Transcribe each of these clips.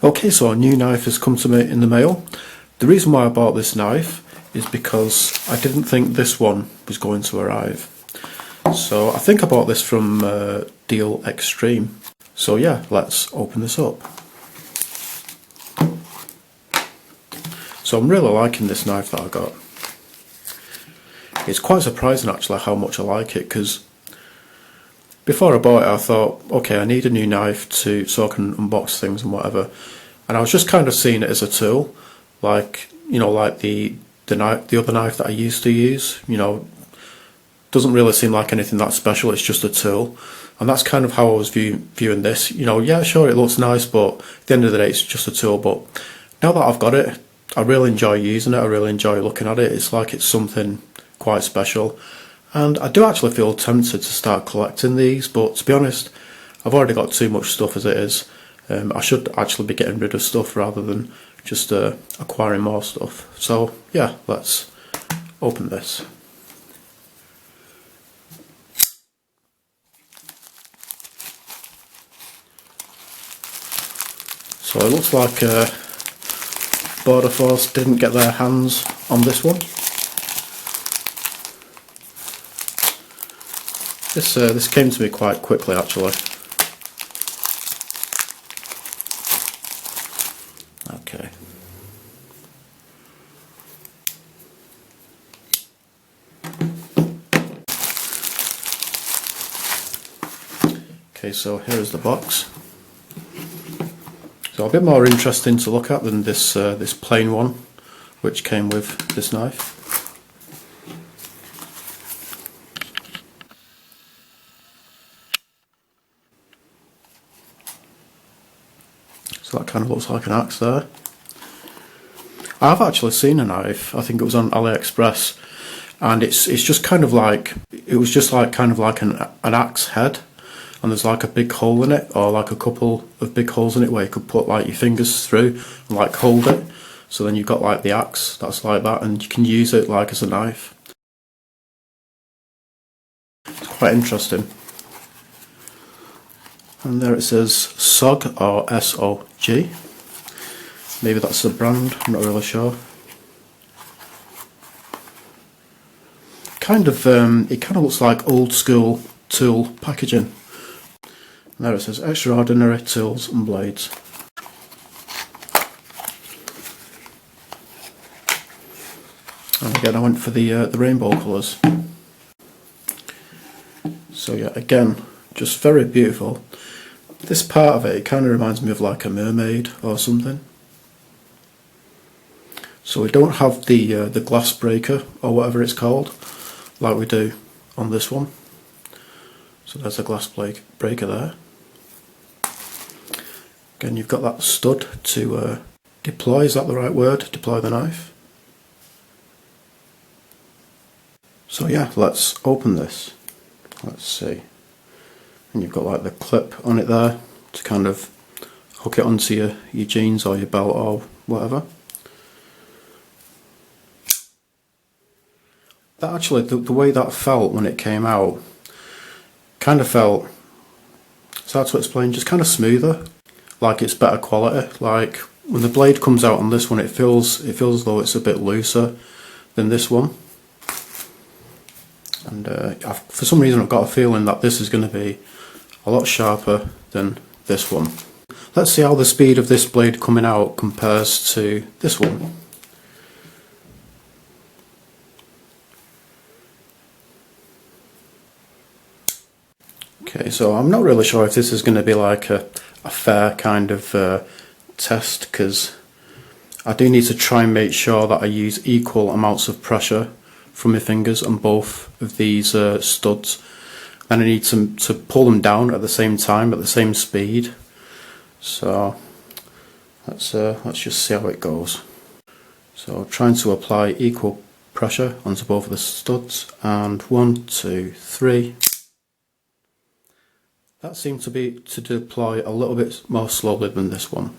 Okay, so a new knife has come to me in the mail. The reason why I bought this knife is because I didn't think this one was going to arrive. So I think I bought this from DealExtreme. So yeah, let's open this up. So I'm really liking this knife that I got. It's quite surprising actually how much I like it, because before I bought it I thought, okay, I need a new knife so I can unbox things and whatever. And I was just kind of seeing it as a tool, like, you know, like the other knife that I used to use, you know, doesn't really seem like anything that special, it's just a tool. And that's kind of how I was viewing this. You know, yeah, sure, it looks nice, but at the end of the day it's just a tool. But now that I've got it, I really enjoy using it, I really enjoy looking at it. It's like it's something quite special. And I do actually feel tempted to start collecting these, but to be honest, I've already got too much stuff as it is. I should actually be getting rid of stuff rather than just acquiring more stuff. So yeah, let's open this. So it looks like Border Force didn't get their hands on this one. This came to me quite quickly actually. Okay. Okay, so here is the box. So a bit more interesting to look at than this this plain one, which came with this knife. So that kind of looks like an axe there. I've actually seen a knife, I think it was on AliExpress, and it's just kind of like, it was just like kind of like an axe head, and there's like a big hole in it, or like a couple of big holes in it where you could put like your fingers through and like hold it. So then you've got like the axe that's like that, and you can use it like as a knife. It's quite interesting. And there it says SOG or SOG. Maybe that's the brand, I'm not really sure. It kind of looks like old school tool packaging. And there it says extraordinary tools and blades. And again I went for the rainbow colours. So yeah, again, just very beautiful. This part of it kind of reminds me of like a mermaid or something. So we don't have the glass breaker or whatever it's called like we do on this one. So there's a glass breaker there. Again, you've got that stud to deploy, is that the right word? Deploy the knife. So yeah, let's open this. Let's see. And you've got like the clip on it there to kind of hook it onto your jeans or your belt or whatever. That actually, the way that felt when it came out, kind of felt, it's hard to explain, just kind of smoother, like it's better quality. Like when the blade comes out on this one, it feels as though it's a bit looser than this one. And for some reason I've got a feeling that this is going to be a lot sharper than this one. Let's see how the speed of this blade coming out compares to this one. Okay, so I'm not really sure if this is going to be like a fair kind of test, because I do need to try and make sure that I use equal amounts of pressure from my fingers on both of these studs. Then I need to pull them down at the same time, at the same speed. So let's just see how it goes. So trying to apply equal pressure onto both of the studs, and 1, 2, 3. That seemed to deploy a little bit more slowly than this one.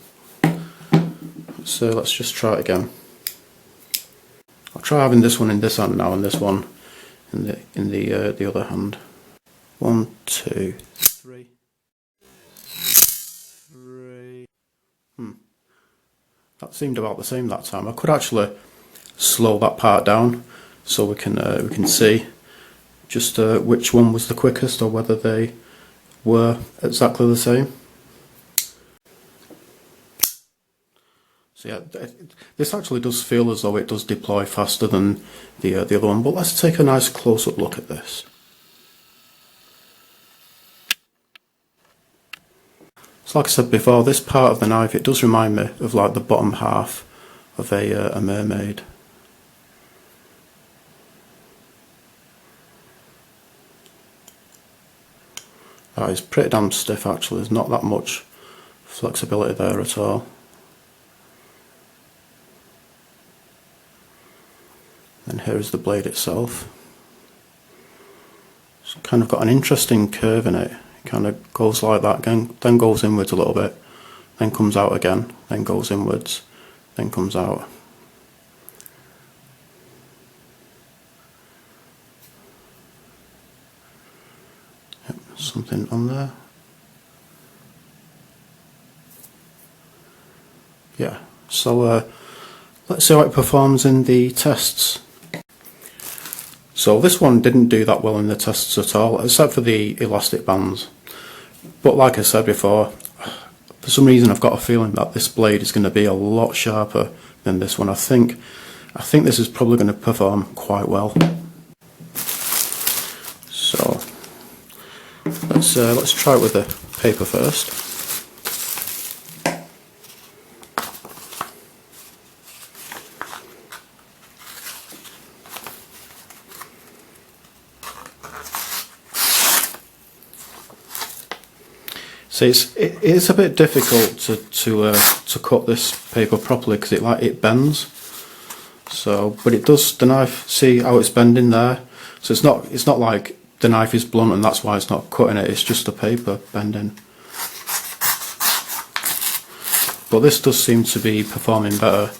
So let's just try it again. I'll try having this one in this hand now and this one in the other hand. 1, 2, 3. That seemed about the same that time. I could actually slow that part down so we can see just which one was the quickest or whether they were exactly the same. So yeah, this actually does feel as though it does deploy faster than the other one, but let's take a nice close-up look at this. So like I said before, this part of the knife, it does remind me of like the bottom half of a mermaid. That is pretty damn stiff actually, there's not that much flexibility there at all. And here is the blade itself. It's kind of got an interesting curve in it. It kind of goes like that again, then goes inwards a little bit, then comes out again, then goes inwards, then comes out. Yep, something on there. Yeah, so let's see how it performs in the tests. So this one didn't do that well in the tests at all, except for the elastic bands. But like I said before, for some reason I've got a feeling that this blade is going to be a lot sharper than this one. I think this is probably going to perform quite well. So let's try it with the paper first. So it is a bit difficult to cut this paper properly because it bends. So, but it does. The knife, see how it's bending there. So it's not like the knife is blunt and that's why it's not cutting it. It's just the paper bending. But this does seem to be performing better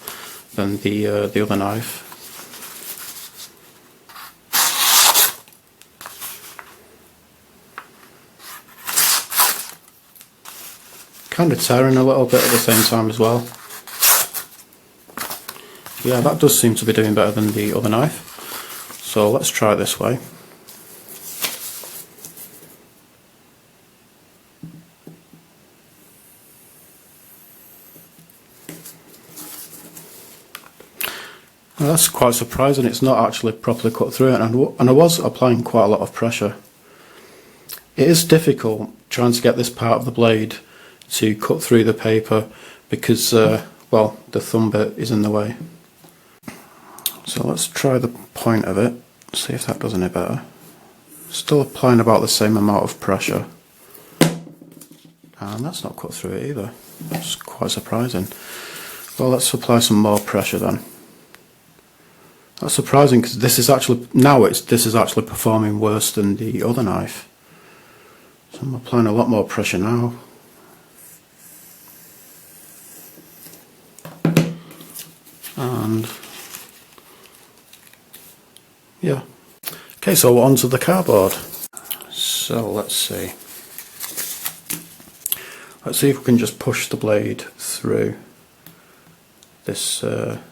than the other knife. Kind of tearing a little bit at the same time as well. Yeah, that does seem to be doing better than the other knife. So let's try it this way. Well, that's quite surprising, it's not actually properly cut through it, and I was applying quite a lot of pressure. It is difficult trying to get this part of the blade to cut through the paper because, well, the thumb bit is in the way. So let's try the point of it, see if that does any better. Still applying about the same amount of pressure. And that's not cut through it either. That's quite surprising. Well, let's apply some more pressure then. That's surprising because this is actually, this is actually performing worse than the other knife. So I'm applying a lot more pressure now. And yeah. Okay, so onto the cardboard. So let's see. Let's see if we can just push the blade through this this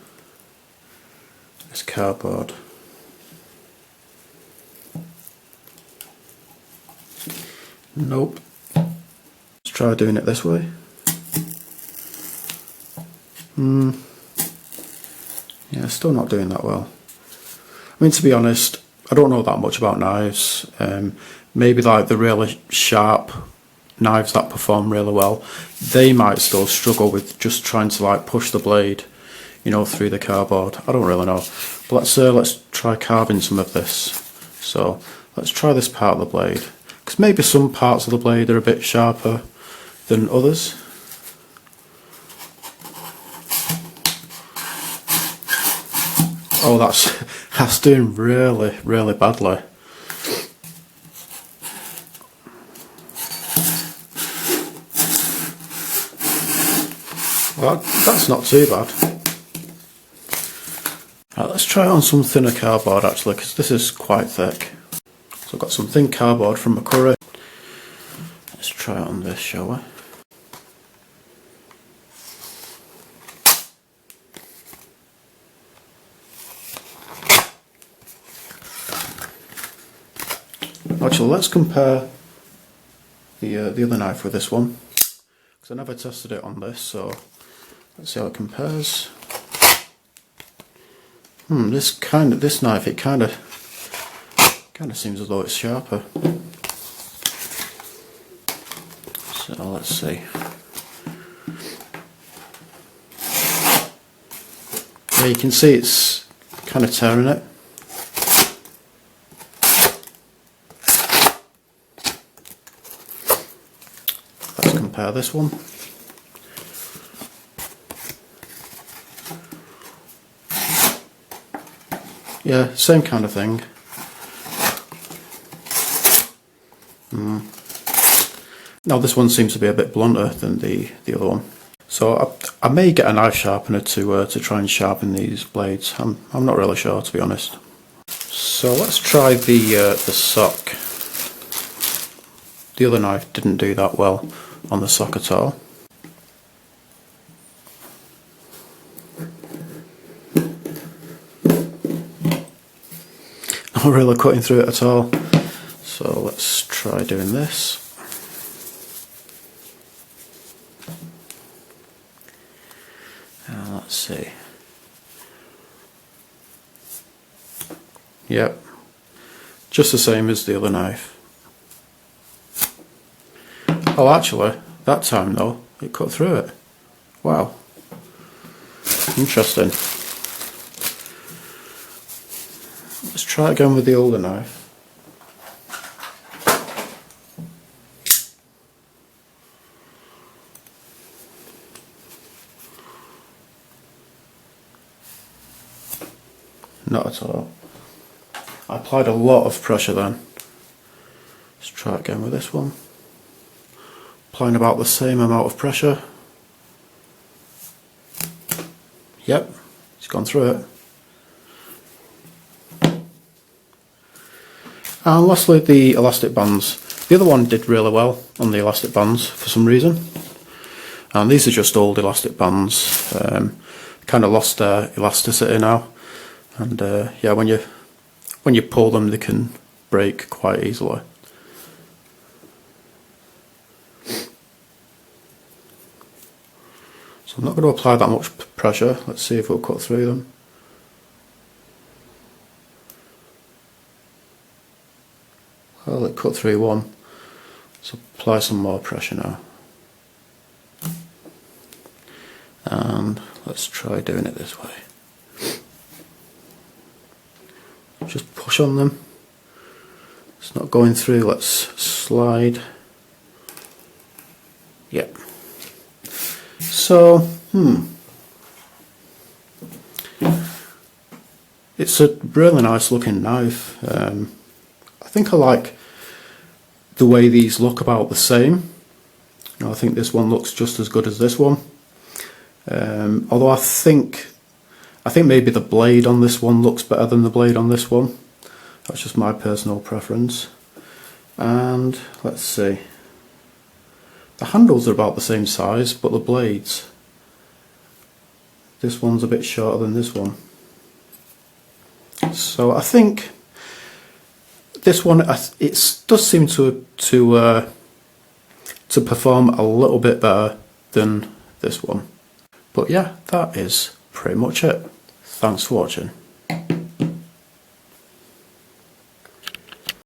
cardboard. Nope. Let's try doing it this way. Yeah, still not doing that well. I mean, to be honest, I don't know that much about knives. Maybe like the really sharp knives that perform really well, they might still struggle with just trying to like push the blade, you know, through the cardboard. I don't really know. But let's try carving some of this. So let's try this part of the blade, because maybe some parts of the blade are a bit sharper than others. Oh, that's doing really, really badly. Well, that's not too bad. Right, let's try it on some thinner cardboard actually, because this is quite thick. So I've got some thin cardboard from McCurry. Let's try it on this, shall we? Actually, let's compare the other knife with this one, because I never tested it on this, so let's see how it compares. This knife, it kind of seems as though it's sharper. So let's see. Yeah, you can see it's kind of tearing it. Let's compare this one. Yeah, same kind of thing. Now this one seems to be a bit blunter than the other one. So I may get a knife sharpener to try and sharpen these blades. I'm not really sure, to be honest. So let's try the sock. The other knife didn't do that well on the sock at all. Not really cutting through it at all. So let's try doing this. Let's see. Yep, just the same as the other knife. Oh, actually, that time though, it cut through it. Wow. Interesting. Let's try again with the older knife. Not at all. I applied a lot of pressure then. Let's try again with this one. Applying about the same amount of pressure. Yep, it's gone through it. And lastly, the elastic bands. The other one did really well on the elastic bands for some reason. And these are just old elastic bands. Kind of lost their elasticity now. And yeah, when you pull them, they can break quite easily. So I'm not going to apply that much pressure. Let's see if we'll cut through them. Well, it cut through one. So apply some more pressure now. And let's try doing it this way. Just push on them. It's not going through. Let's slide. Yep. So, it's a really nice looking knife. I think I like the way these look about the same. I think this one looks just as good as this one. Although I think maybe the blade on this one looks better than the blade on this one. That's just my personal preference. And let's see. The handles are about the same size, but the blades, this one's a bit shorter than this one. So I think this one, it does seem to perform a little bit better than this one. But yeah, that is pretty much it. Thanks for watching.